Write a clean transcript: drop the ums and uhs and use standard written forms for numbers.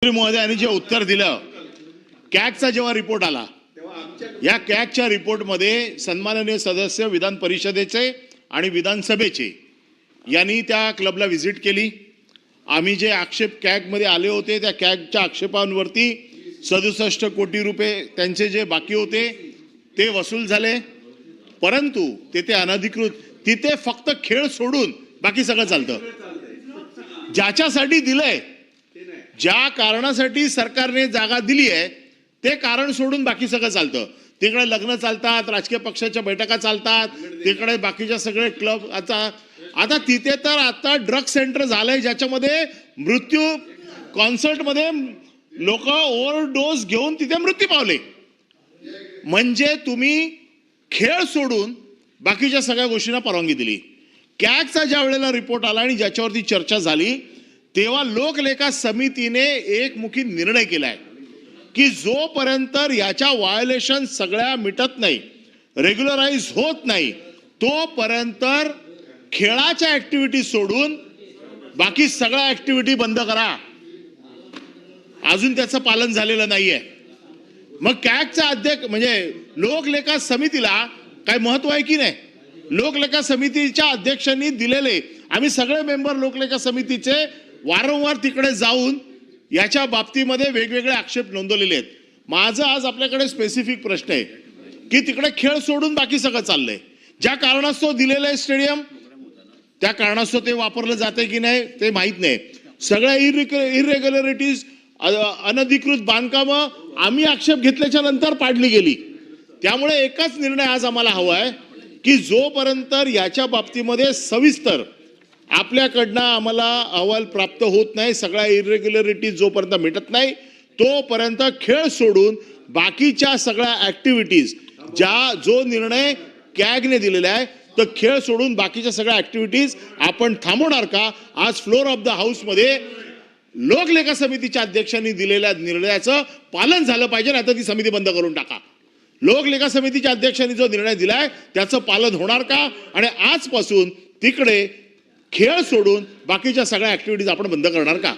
महोदयांनी जे उत्तर दिलं, कॅगचा जेव्हा रिपोर्ट आला, या कॅगच्या रिपोर्टमध्ये सन्माननीय सदस्य विधान परिषदेचे आणि विधानसभेचे यांनी त्या क्लबला व्हिजिट केली। आम्ही जे आक्षेप कॅगमध्ये आले होते त्या कॅगच्या आक्षेपांवरती 67 कोटी रुपये त्यांचे जे बाकी होते ते वसूल झाले, परंतु ते अनधिकृत तिथे फक्त खेळ सोडून बाकी सगळं चालतं। ज्याच्यासाठी दिलंय, ज्या कारणासाठी सरकारने जागा दिली आहे ते कारण सोडून बाकी सगळं चालतं। तिकडे लग्न चालतात, राजकीय पक्षाच्या बैठका चालतात, तिकडे बाकीच्या सगळे क्लब आता तिथे तर आता ड्रग सेंटर झालंय ज्याच्यामध्ये मृत्यू कॉन्सर्ट मध्ये लोक ओव्हरडोस घेऊन तिथे मृत्यू पावले। म्हणजे तुम्ही खेळ सोडून बाकीच्या सगळ्या गोष्टींना परवानगी दिली। कॅगचा ज्या वेळेला रिपोर्ट आला आणि ज्याच्यावरती चर्चा झाली तेव्हा लोकलेखा समितीने एकमुखी निर्णय केलाय की जोपर्यंत याच्या व्हायोलेशन सगळ्या मिटत नाही, रेग्युलराइज होत नाही, तोपर्यंत खेळाच्या ऍक्टिव्हिटी सोडून बाकी सगळ्या ऍक्टिव्हिटी बंद करा। अजून त्याचं पालन झालेलं नाहीये। मग कॅगचा अध्यक्ष म्हणजे लोकलेखा समितीला काय महत्व आहे की नाही? लोकलेखा समितीच्या अध्यक्षांनी दिलेले, आम्ही सगळे मेंबर लोकलेखा समितीचे वारंवार तिकडे जाऊन याच्या बाबतीमध्ये वेगवेगळे आक्षेप नोंदवलेले आहेत। माझा आज आपल्याकडे स्पेसिफिक प्रश्न आहे की तिकडे खेळ सोडून बाकी सगळं चाललंय। ज्या कारणास्तव दिलेलं आहे स्टेडियम, त्या कारणास्तव ते वापरलं जाते की नाही ते माहित नाही। सगळ्या इरेग्युलरिटीज, अनधिकृत बांधकामं आम्ही आक्षेप घेतल्याच्या नंतर पाडली गेली। त्यामुळे एकच निर्णय आज आम्हाला हवा आहे की जोपर्यंत याच्या बाबतीमध्ये सविस्तर आपल्याकडनं आम्हाला अहवाल प्राप्त होत नाही, सगळ्या इरेग्युलरिटीज जोपर्यंत मिटत नाही, तोपर्यंत खेळ सोडून बाकीच्या सगळ्या ऍक्टिव्हिटीज जो निर्णय कॅगने दिलेला आहे तर खेळ सोडून बाकीच्या सगळ्या ऍक्टिव्हिटीज आपण थांबवणार का? आज फ्लोर ऑफ द हाऊस मध्ये लोकलेखा समितीच्या अध्यक्षांनी दिलेल्या निर्णयाचं पालन झालं पाहिजे, नाही तर ती समिती बंद करून टाका। लोकलेखा समितीच्या अध्यक्षांनी जो निर्णय दिलाय त्याचं पालन होणार का? आणि आजपासून तिकडे खेळ सोडून बाकीच्या सगळ्या ऍक्टिव्हिटीज आपण बंद करणार का?